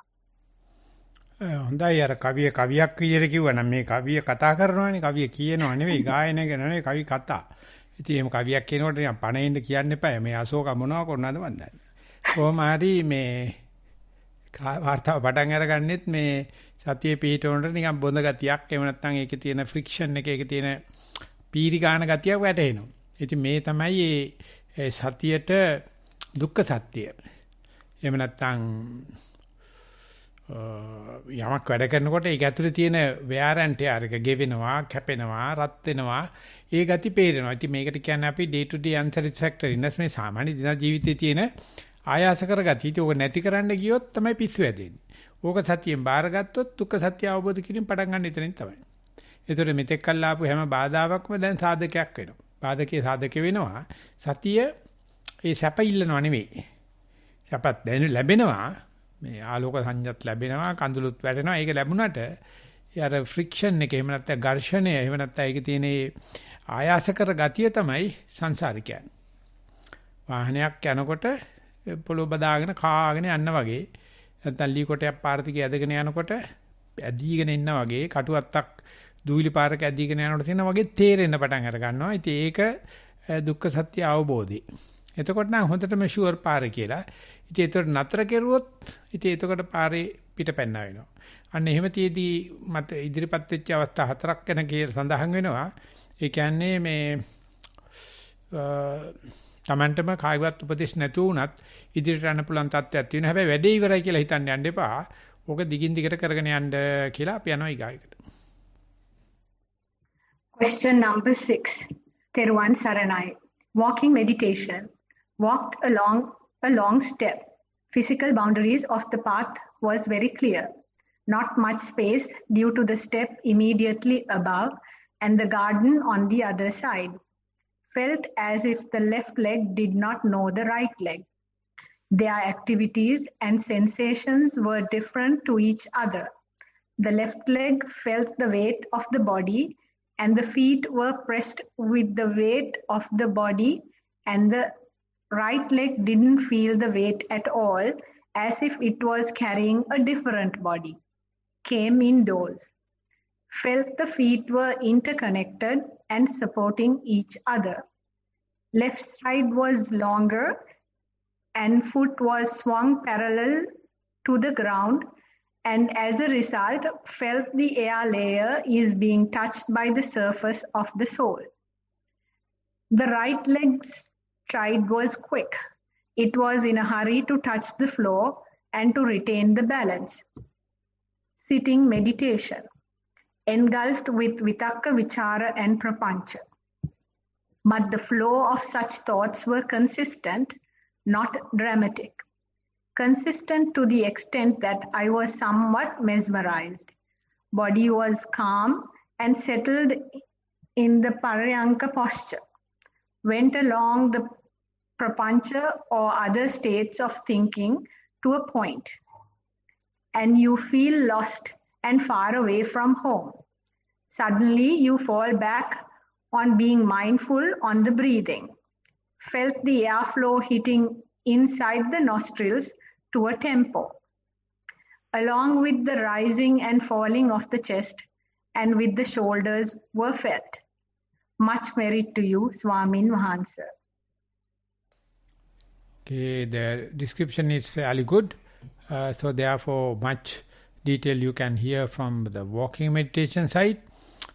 හොඳයි අර කවියක් විදිහට කිව්වනම් මේ කවිය කතා කරනවානේ කවිය කියනවා නෙවෙයි ගායනය කරනවා කවි කතා. ඉතින් මේ කවියක් කියනකොට නිකන් පණෙන්න කියන්න එපා. මේ අශෝක මොනවා කරනවද මන් දන්නේ. කොහොම හරි මේ වාර්තාව පටන් අරගන්නෙත් මේ සතියේ පිටවනට නිකන් බොඳ ගතියක් එහෙම නැත්නම් ඒකේ තියෙන ෆ්‍රික්ෂන් එක ඒකේ තියෙන පීරි ගන්න ගතියක් වැටෙනවා. ඉතින් මේ තමයි ඒ සතියට දුක්ඛ සත්‍ය. එහෙම නැත්නම් යමක් වැඩ කරනකොට ඒක ඇතුලේ තියෙන wear and tear එක ගෙවෙනවා, කැපෙනවා, රත් වෙනවා, ඒ ගති පේරෙනවා. ඉතින් මේකට කියන්නේ අපි day to day unsatisfactoriness මේ සාමාන්‍ය දින ජීවිතයේ තියෙන ආයාස කර ගතිය. ඉතින් ඕක නැති කරන්න ගියොත් තමයි පිස්සු වැදෙන්නේ. ඕක සතියෙන් බාරගත්තොත් දුක්ඛ සත්‍ය අවබෝධ කිරීම පටන් ගන්න එතනින් තමයි. ඒතර මෙතෙක් කල් ආපු හැම බාධාවක්ම දැන් සාධකයක් වෙනවා. බාධකේ සාධක වෙනවා. සතිය ඒ සැප ඉල්ලනවා නෙවෙයි. සැපත් දැන් ලැබෙනවා. මේ ආලෝක සංඥාත් ලැබෙනවා කඳුළුත් වැටෙනවා ඒක ලැබුණාට යාර ෆ්‍රික්ෂන් එක එහෙම නැත්නම් ඝර්ෂණය එහෙම නැත්නම් ඒකේ තියෙන ආයාසකර ගතිය තමයි සංසාරිකයන් වාහනයක් යනකොට පොළොව බදාගෙන කාගෙන යන්න වගේ නැත්නම් ලී කොටයක් පාර දිගේ ඇදගෙන යනකොට ඇදීගෙන ඉන්න වගේ කටුවත්තක් දූවිලි පාරක ඇදීගෙන යනකොට තියෙන වගේ තේරෙන්න පටන් අර ගන්නවා ඉතින් ඒක දුක්ඛ සත්‍ය අවබෝධي එතකොට නම් හොඳටම ෂුවර් පාරේ කියලා. ඉතින් ඒතර නතර කෙරුවොත් ඉතින් එතකොට පාරේ පිටපැන්න වෙනවා. අන්න එහෙම තියේදී මත ඉදිරිපත් වෙච්ච අවස්ථා හතරක් ගැන කියලා සඳහන් වෙනවා. ඒ කියන්නේ මේ Tamanටම කායිවත් උපදේශ නැතුව උනත් ඉදිරියට යන්න පුළුවන් තත්ත්වයක් තියෙනවා. හැබැයි වැඩේ ඉවරයි කියලා හිතන්න යන්න එපා. ඕක දිගින් දිගට කරගෙන යන්න කියලා අපි යනවා ඊගායකට. Question number 6. Teruvan Saranai. Walking meditation. Walked along a long step. Physical boundaries of the path was very clear. Not much space due to the step immediately above and the garden on the other side. Felt as if the left leg did not know the right leg. Their activities and sensations were different to each other. The left leg felt the weight of the body and the feet were pressed with the weight of the body and the right leg didn't feel the weight at all, as if it was carrying a different body. Came indoors. Felt the feet were interconnected and supporting each other. Left stride was longer and foot was swung parallel to the ground, and as a result felt the air layer is being touched by the surface of the sole. The right leg's stride was quick. It was in a hurry to touch the floor and to retain the balance. Sitting meditation, engulfed with vitakka, vichara and prapancha. but the flow of such thoughts were consistent, not dramatic. Consistent to the extent that I was somewhat mesmerized. Body was calm and settled in the Paryanka posture. Went along the prapancha or other states of thinking to a point, and you feel lost and far away from home. Suddenly you fall back on being mindful on the breathing. Felt the airflow hitting inside the nostrils to a tempo, along with the rising and falling of the chest and with the shoulders were felt. Much merit to you, Swamin Wahanse. Okay, the description is fairly good. So therefore much detail you can hear from the walking meditation side.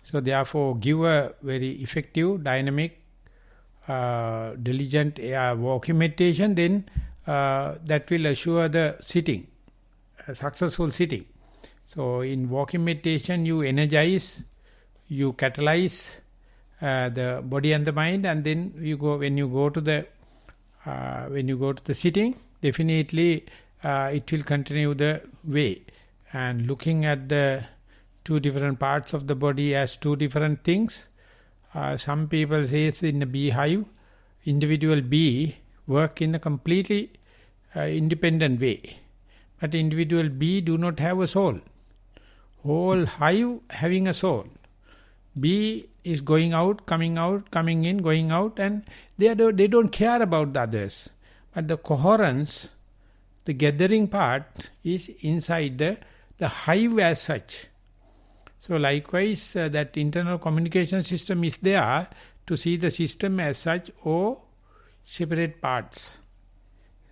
So therefore give a very effective, dynamic, diligent walking meditation, then that will assure the sitting, successful sitting. So in walking meditation you energize, you catalyze the body and the mind, and then you go when you go to the sitting, definitely it will continue the way. And looking at the two different parts of the body as two different things, some people say in a beehive, individual bee work in a completely independent way, but individual bee do not have a soul. Whole hive having a soul. Bee is going out, coming in, going out, and they don't care about the others. But the coherence, the gathering part is inside the hive as such. So likewise, that internal communication system is there to see the system as such, or separate parts,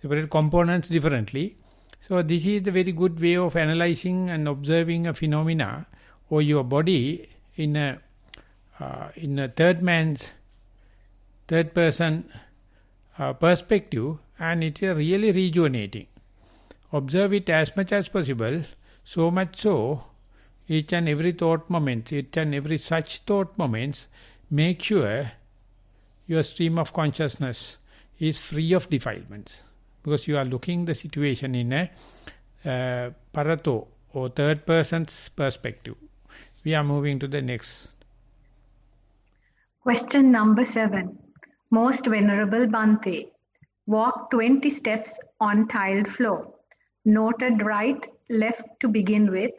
separate components differently. So this is the very good way of analyzing and observing a phenomena or your body in a third person perspective, and it is really rejuvenating. Observe it as much as possible, so much so, each and every thought moment, each and every such thought moments, make sure your stream of consciousness is free of defilements. Because you are looking the situation in a parato or third person's perspective. We are moving to the next. Question number 7. Most Venerable Bhante, walk 20 steps on tiled floor. Noted right, left to begin with,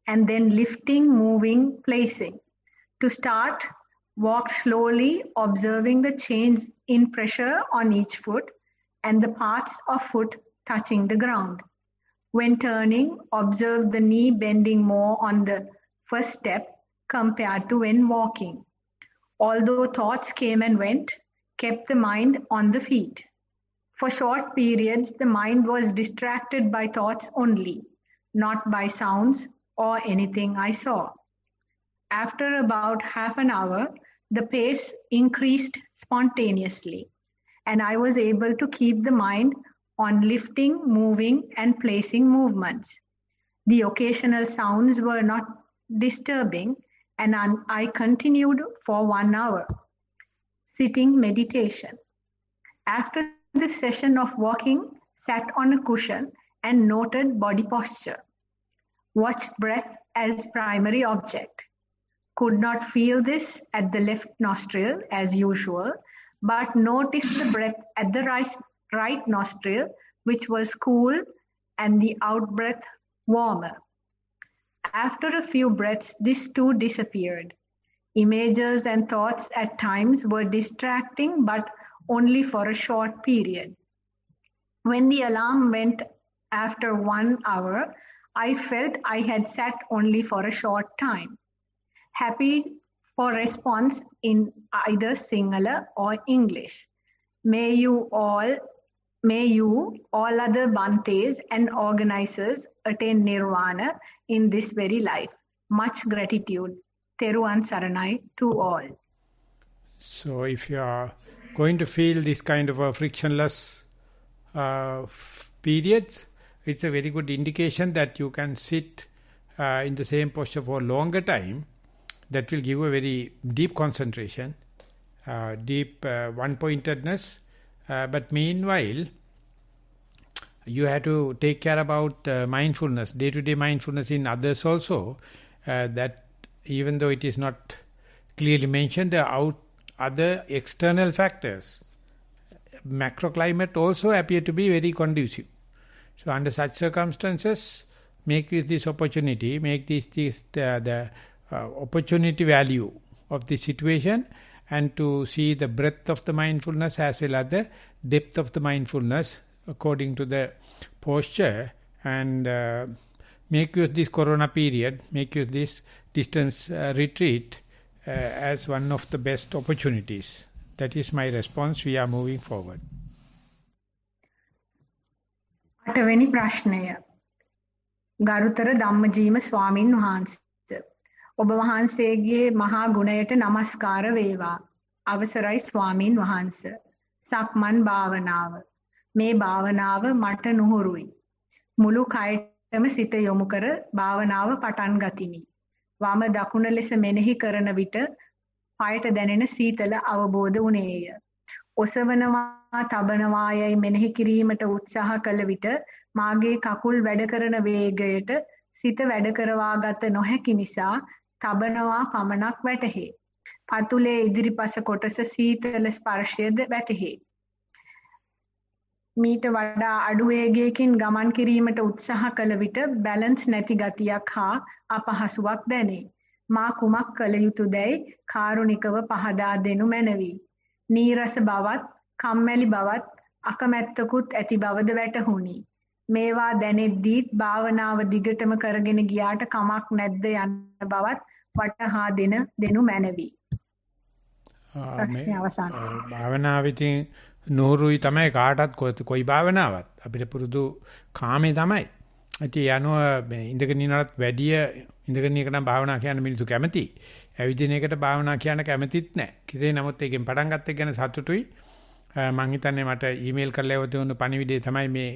and then lifting, moving, placing. To start, walk slowly, observing the change in pressure on each foot and the parts of foot touching the ground. When turning, observe the knee bending more on the first step compared to when walking. Although thoughts came and went, kept the mind on the feet. For short periods, the mind was distracted by thoughts only, not by sounds or anything I saw. After about half an hour, the pace increased spontaneously, and I was able to keep the mind on lifting, moving, and placing movements. The occasional sounds were not disturbing, and I continued for 1 hour. Sitting meditation. After the session of walking, sat on a cushion and noted body posture. Watched breath as primary object. Could not feel this at the left nostril as usual, but noticed the breath at the right nostril, which was cool, and the out-breath warmer. After a few breaths, this too disappeared. Images and thoughts at times were distracting, but only for a short period. When the alarm went after 1 hour, I felt I had sat only for a short time. Happy for response in either Sinhala or English. May you all other Bhantes and organizers attain Nirvana in this very life. Much gratitude. Teruvan Saranai to all. So if you are going to feel this kind of a frictionless periods, it's a very good indication that you can sit in the same posture for a longer time. That will give a very deep concentration, deep one-pointedness. But meanwhile, you have to take care about mindfulness, day-to-day mindfulness in others also. That even though it is not clearly mentioned, there are other external factors. Macroclimate also appear to be very conducive. So under such circumstances, make use this opportunity, make the opportunity value of the situation, and to see the breadth of the mindfulness as well as the depth of the mindfulness according to the posture, and make use this corona period, make use this distance retreat as one of the best opportunities. That is my response. We are moving forward. 8වෙනි ප්‍රශ්නය. ගරුතර ධම්මජීව ස්වාමින් වහන්සේ, ඔබ වහන්සේගේ මහා ගුණයට নমස්කාර වේවා. අවසරයි ස්වාමින් වහන්සේ. සක්මන් භාවනාව. මේ භාවනාව මට නුහුරුයි. මුළු කයටම සිත යොමු කර භාවනාව පටන් ගතිමි. වම දකුණ ලෙස මෙනෙහි කරන විට පායට දැනෙන සීතල අවබෝධ වුණේය. ඔසවනවා තබනවා යයි මෙනෙහි කිරීමට උත්සාහ කළ විට මාගේ කකුල් වැඩ කරන වේගයට සිත වැඩ කරවාගත නොහැකි නිසා තබනවා පමණක් වැටහේ. පතුලේ ඉදිරිපස කොටස සීතල ස්පර්ශයද වැටහේ. මීට වඩා අඩු වේගයකින් ගමන් කිරීමට උත්සාහ කළ විට බැලන්ස් නැති ගතියක් හා අපහසුාවක් දැනේ. මා කුමක් කළ යුතුදැයි කාරුණිකව පහදා දෙනු මැනවි. නීරස බවත් කම්මැලි බවත් අකමැත්තකුත් ඇති බවද වැටහුණි. මේවා දැනෙද්දීත් භාවනාව දිගටම කරගෙන ගියාට කමක් නැද්ද යන බවත් වටහා දෙනු මැනවි. භාවනාවෙන් නూరుයි තමයි කාටත් කොයි භාවනාවක් අපිට පුරුදු කාමේ තමයි. ඒ යනුව මේ ඉඳගෙන ඉන්නවත් වැඩිය ඉඳගෙන ඉන්න නම් භාවනා කියන මිනිස්සු කැමති. ඇවිදින එකට භාවනා කියන කැමතිත් නැහැ. කෙසේ නමුත් ඒකෙන් පටන් ගත්ත එක ගැන සතුටුයි. මම හිතන්නේ මට ඊමේල් කරලා යවතුණු පණිවිඩය තමයි මේ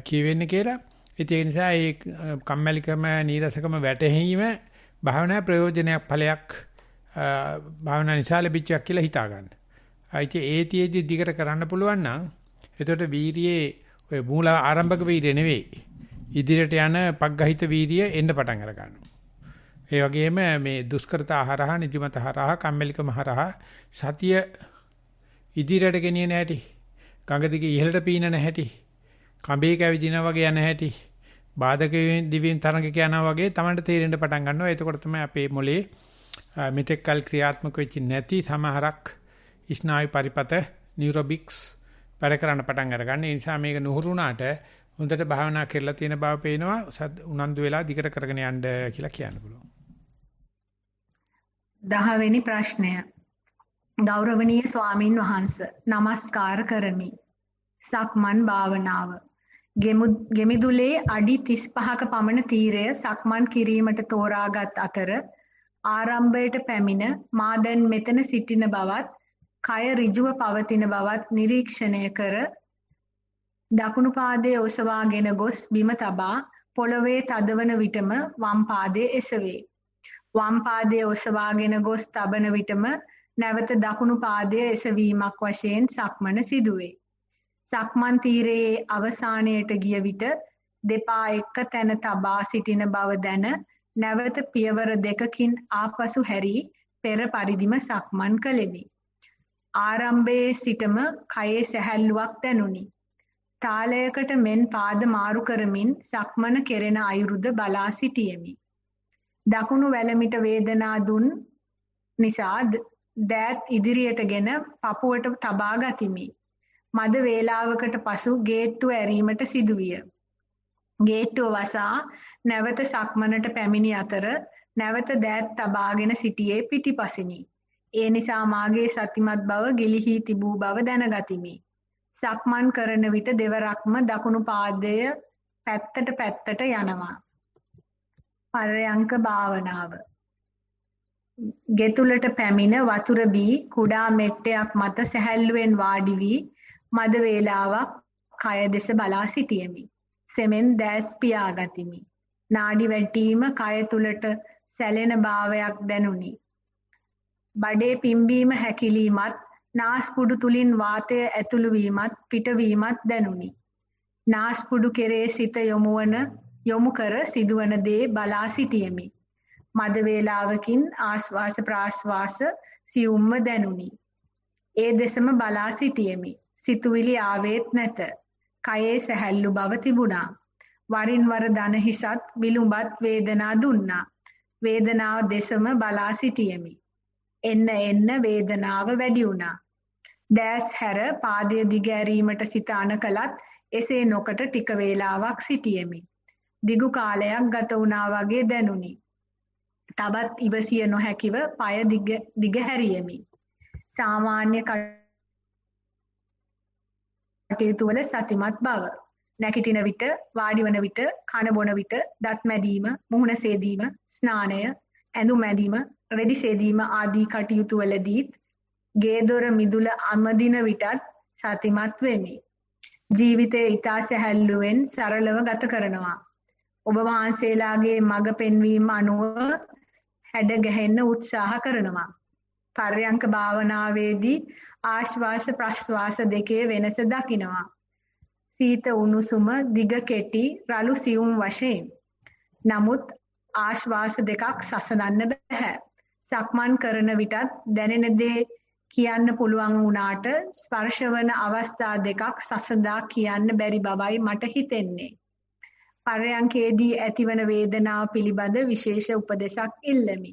කියවෙන්නේ කියලා. ඒ නිසා ඒ කම්මැලිකම නීරසකම වැටහීම භාවනා ප්‍රයෝජනයක් ඵලයක් භාවනා නිසා ලැබිච්චයක් කියලා හිතා ගන්න. ඒතියෙදි දිගට කරන්න පුළුවන් නම් එතකොට වීරියේ ඔය මූල ආරම්භක වීරිය නෙවෙයි. ඉදිරියට යන පග්ගහිත වීරිය එන්න පටන් අර ගන්නවා. ඒ වගේම මේ දුෂ්කරතා හරහා නිදිමත හරහා කම්මැලිකම හරහා සතිය ඉදිරියට ගෙනියන හැටි, ගඟ දිගේ ඉහළට පීනන හැටි, කඹේ කැවිදිනා වගේ යන හැටි, බාධකයෙන් දිවින් තරඟක යනවා වගේ Tamanට තේරෙන්න පටන් ගන්නවා. එතකොට තමයි අපේ මොලේ මෙතෙක් කල් ක්‍රියාත්මක වෙච්ච නැති සමහරක් ස්නායු පරිපත නියුරොබික්ස් වැඩ කරන්න පටන් අරගන්න. ඒ නිසා මේක නුහුරුණාට හොඳට භාවනා කරලා තියෙන බව පේනවා. උනන්දු වෙලා දිගට කරගෙන යන්න කියලා කියන්න පුළුවන්. 10 වෙනි ප්‍රශ්නය. ගෞරවනීය ස්වාමින් වහන්සේ, নমස්කාර කරමි. සක්මන් භාවනාව. ගෙමිදුලේ අඩි 35ක පමණ තීරය සක්මන් කිරීමට තෝරාගත් අතර ආරම්භයට පැමිණ මා දැන් මෙතන සිටින බවත්, කය ඍජුව පවතින බවත් නිරීක්ෂණය කර දකුණු පාදයේ ඔසවාගෙන ගොස් බිම තබා පොළවේ තදවන විටම වම් පාදයේ එසවේ. වම් පාදයේ ඔසවාගෙන ගොස් තබන විටම නැවත දකුණු පාදයේ එසවීමක් වශයෙන් සක්මන සිදුවේ. සක්මන් තීරයේ අවසානයට ගිය විට දෙපා එක තැන තබා සිටින බව දැන නැවත පියවර දෙකකින් ආපසු හැරී පෙර පරිදිම සක්මන් කළෙමි. ආරම්භයේ සිටම කයේ සැහැල්ලුවක් දැනුනි. තාලයකට මෙන් පාද මාරු කරමින් සක්මන කෙරෙන අයුරුද බලා සිටියෙමි. දකුණු වැලමිට වේදනා දුන් නිසා දෑත් ඉදිරියටගෙන පපුවට තබා ගතිමි. මද වේලාවකට පසු ගේට්ටුව ඇරීමට සිදුවිය. ගේට්ටුව වසා නැවත සක්මනට පැමිණි අතර නැවත දෑත් තබාගෙන සිටියේ පිටිපසිනි. ඒ නිසා මාගේ සතිමත් බව ගිලිහී තිබූ බව දැනගතිමි. සක්මන් කරන විට දෙවරක්ම දකුණු පාදය පැත්තට යනවා. පර්යංක භාවනාව. ගෙතුලට පැමිණ වතුර බී කුඩා මෙට්ටයක් මත සැහැල්ලුවෙන් වාඩි වී මද වේලාවක් කය දෙස බලා සිටියෙමි. සෙමෙන් දැස් පියා ගතිමි. නාඩි වැටීම කය තුලට සැලෙන භාවයක් දැනුනි. බඩේ පිම්බීම හැකිලීමත් නාස්පුඩු තුලින් වාතය ඇතුළු වීමත් පිටවීමත් දැනුනි. නාස්පුඩු කෙරේ සිත යොමු කර සිදුවන දේ බලා සිටියෙමි. මද වේලාවකින් ආශ්වාස ප්‍රාශ්වාස සියුම්ම දැනුනි. ඒ දෙසම බලා සිටියෙමි. සිතුවිලි ආවේත් නැත. කයේ සැහැල්ලු බව තිබුණා. වරින් වර දන හිසත් විලුඹත් වේදනා දුන්නා. වේදනාව දෙසම බලා සිටියෙමි. එන්න වේදනාව වැඩි වුණා. දැස් හැර පාදයේ දිග ඇරීමට සිත අන කළත් එසේ නොකට ටික වේලාවක් සිටියෙමි. දිගු කාලයක් ගත වුණා වගේ දැනුනි. තවත් ඉවසිය නොහැකිව পায় දිග හැරියෙමි. සාමාන්‍ය කටයුතු වල සතිමත් බව. නැගිටින විට, වාඩි වන විට, කන බොන විට, දත් මැදීම, මුහුණ සේදීම, ස්නානය, ඇඳුම් මැදීම, රෙදි සේදීම ආදී කටයුතු වලදීත් ගේ දොර මිදුල අමදින විටත් සතිමත් වෙමි. ජීවිතය ඊතා සැහැල්ලුවෙන් සරලව ගත කරනවා. ඔබ වහන්සේලාගේ මඟ පෙන්වීම අනුව හැඩ ගැහෙන්න උත්සාහ කරනවා. පර්යංක භාවනාවේදී ආශ්වාස ප්‍රශ්වාස දෙකේ වෙනස දකිනවා. සීත උණුසුම දිග කෙටි රළු සියුම් වශයෙන්. නමුත් ආශ්වාස දෙකක් සසඳන්න බෑ. සක්මන් කරන විටත් දැනෙන දේ කියන්න පුළුවන් වුණාට ස්පර්ශවන අවස්ථා දෙකක් සසඳා කියන්න බැරි බවයි මට හිතෙන්නේ. පර්යංකේදී ඇතිවන වේදනාව පිළිබඳ විශේෂ උපදෙසක් ඉල්ලමි.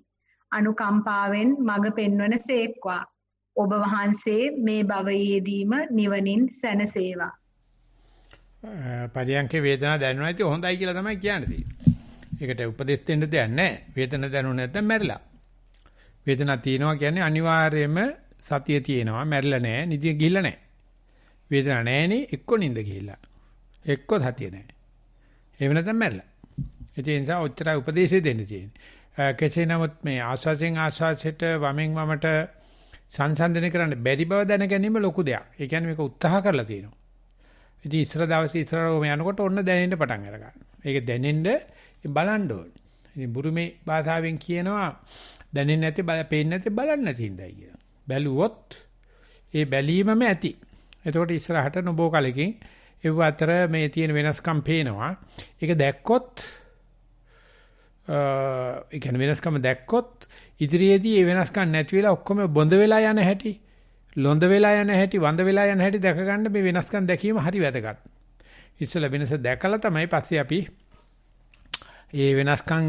අනුකම්පාවෙන් මඟ පෙන්වන සේක්වා. ඔබ වහන්සේ මේ භවයේදීම නිවනින් සැනසේවා. පරියන්කේ වේදනාව දැනෙනවා ඉතින් හොඳයි කියලා තමයි කියන්නේ. ඒකට උපදෙස් දෙන්න දෙයක් නැහැ. වේදනාව දැනුනේ නැත්නම් මැරිලා. වේදනාව තියෙනවා කියන්නේ අනිවාර්යයෙන්ම සතිය තියෙනවා. මැරිලා නැහැ. නිදිය ගිහිල්ලා නැහැ. වේදනාව නැහැනේ එක්ක නිින්ද ගිහිල්ලා. එක්ක සතිය නැහැ. එහෙම නැත්නම් මැරිලා. ඒ නිසා ඔච්චරයි උපදේශය දෙන්න තියෙන්නේ. කෙසේ නමුත් මේ ආස්වාසෙන් ආස්වාසයට වමෙන් වමට සංසන්දනය කරන්න බැරි බව දැන ගැනීම ලොකු දෙයක්. ඒ කියන්නේ මේක උත්සාහ කරලා තියෙනවා. ඉතින් ඉස්සර දවසේ ඉස්සරහම යනකොට ඔන්න දැනෙන්න පටන් අරගන්නවා. ඒක දැනෙන්න බලන්න ඕනේ. ඉතින් බුරුමේ භාෂාවෙන් කියනවා දැනෙන්නේ නැති පේන්නේ නැති බලන්න නැති ඉඳයි කියලා. බැලුවොත් ඒ බැලීමම ඇති. එතකොට ඉස්සරහට නොබෝ කලකින් ඒව අතර මේ තියෙන වෙනස්කම් පේනවා. ඒක දැක්කොත් ඒ කියන්නේ වෙනස්කම දැක්කොත් ඉදිරියේදී ඒ වෙනස්කම් නැති වෙලා ඔක්කොම බොඳ වෙලා යන හැටි ලොඳ වෙලා යන හැටි වඳ වෙලා යන හැටි දැක ගන්න මේ වෙනස්කම් දැකීම හරි වැදගත්. ඉස්සෙල්ලා වෙනස දැකලා තමයි පස්සේ අපි ඒ වෙනස්කම්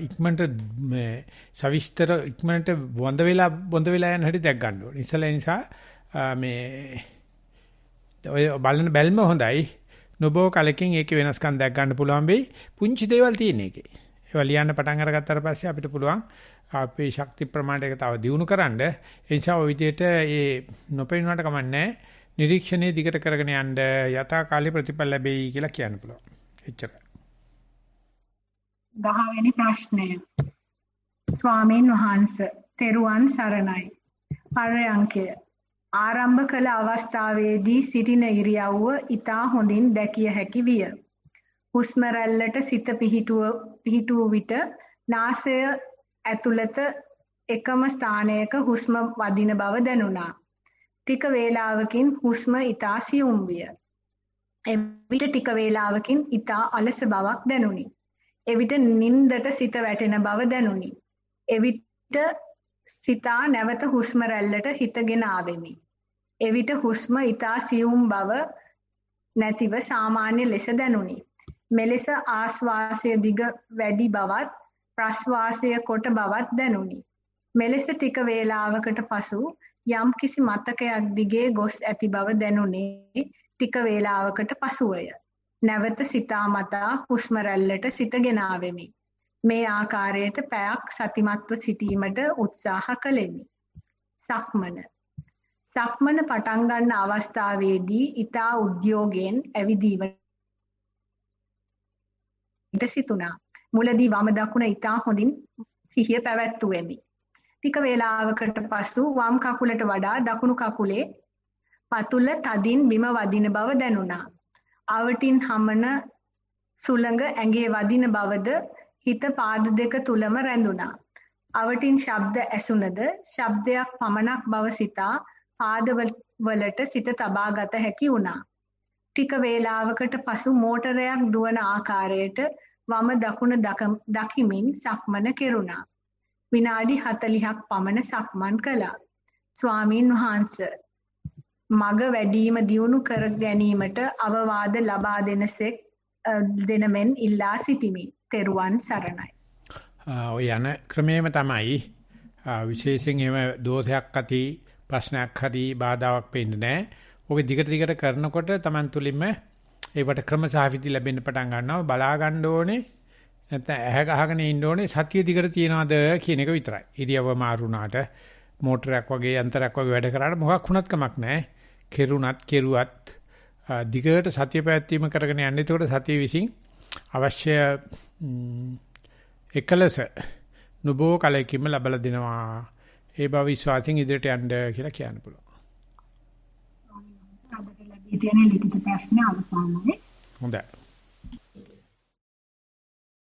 ඉක්මනට මේ සවිස්තර ඉක්මනට වඳ වෙලා යන හැටි දැක ගන්න ඕනේ. ඉස්සෙල්ලා නිසා මේ ඔය බලන බැල්ම හොඳයි. නොබෝ කලකින් ඒකේ වෙනස්කම් දැක ගන්න පුළුවන් වෙයි. පුංචි දේවල් තියෙන එකේ. ඒවා ලියන්න පටන් අරගත්තාට පස්සේ අපිට පුළුවන් අපේ ශක්ති ප්‍රමාණයට තව දියුණු කරන්න. ඒ නිසා ඔය විදිහට ඒ නොපෙනුනට කමන්නේ නිරීක්ෂණයේ දිගට කරගෙන යන්න යථා කාලේ ප්‍රතිඵල ලැබෙයි කියලා කියන්න පුළුවන්. එච්චරයි. 10 වෙනි ප්‍රශ්නය. ස්වාමීන් වහන්සේ තෙරුවන් සරණයි. පර්යංකය ආරම්භ කළ අවස්ථාවේදී සිටින ඉරියව්ව ඊටා හොඳින් දැකිය හැකි විය. හුස්ම රැල්ලට සිත පිහිටුව විට නාසය ඇතුළත එකම ස්ථානයක හුස්ම වදින බව දැනුණා. ටික වේලාවකින් හුස්ම ඊටා සියුම් විය. එවිට ටික වේලාවකින් ඊටා අලස බවක් දැනුනි. එවිට නින්දට සිත වැටෙන බව දැනුනි. එවිට සිතා නැවත හුස්ම රැල්ලට හිතගෙන ආවෙමි. එවිට හුස්ම ඊටා සියුම් බව නැතිව සාමාන්‍ය ලෙස දැනුනි. මෙලෙස ආශ්වාසය දිග වැඩි බවත් ප්‍රශ්වාසය කොට බවත් දැනුනි. මෙලෙස ටික වේලාවකට පසු යම් කිසි මතකයක් දිගේ ගොස් ඇති බව දැනුනේ ටික වේලාවකට පසුවය. නැවත සිතාමතා හුස්ම රැල්ලට සිතගෙන ආවෙමි. මේ ආකාරයට පැයක් සතිමත්ව සිටීමට උත්සාහ කළෙමි. සක්මන පටන් ගන්න අවස්ථාවේදී ඊතා උද්‍යෝගයෙන් ඇවිදීමට සිතුණා. මුලදී වම දකුණ ඊටා හොඳින් සිහිය පැවැත්වුවෙමි. ටික වේලාවකට පසු වම් කකුලට වඩා දකුණු කකුලේ පතුල තදින් බිම වදින බව දැනුණා. අවටින් හමන සුළඟ ඇඟේ වදින බවද හිත පාද දෙක තුලම රැඳුණා. අවටින් ශබ්ද ඇසුනද ශබ්දයක් පමණක් බව සිතා පාදවලට සිත තබා ගත හැකි වුණා. ටික වේලාවකට පසු මෝටරයක් දුවන ආකාරයට වම දකුණ දකිමින් සක්මන කෙරුණා. විනාඩි 40ක් පමණ සක්මන් කළා. ස්වාමීන් වහන්සේ මග වැඩිම දියුණු කර ගැනීමට අවවාද ලබා දෙනමෙන් ඉල්ලා සිටිමි. තෙරුවන් සරණයි. ඔය යන ක්‍රමයේම තමයි විශේෂයෙන් එහෙම දෝෂයක් ඇති ප්‍රශ්නයක් හරි බාධාවක් වෙන්නේ නැහැ. ඔක දිගට කරනකොට Taman තුලින්ම ඒවට ක්‍රම සාහිත්‍ය ලැබෙන්න පටන් ගන්නවා. බලා ගන්න ඕනේ නැත්නම් ඇහැ ගහගෙන ඉන්න ඕනේ සතිය දිගට තියනවාද කියන එක විතරයි. ඉරියව්ව මාරුණාට මෝටරයක් වගේ යන්ත්‍රයක් වගේ වැඩ කරාට මොකක් වුණත් කමක් නැහැ. කෙරුවත් දිගට සතිය පැවැත්වීම කරගෙන යන්න. එතකොට සතිය විසින් අවශ්‍ය එකලස නුබෝ කලකින්ම ලබලා දෙනවා. ඒ බව විශ්වාසයෙන් ඉදිරියට යන්න කියලා කියන්න පුළුවන්. අපිට ලැබී තියෙන ලිඛිත ප්‍රශ්න අවසానයි. හොඳයි.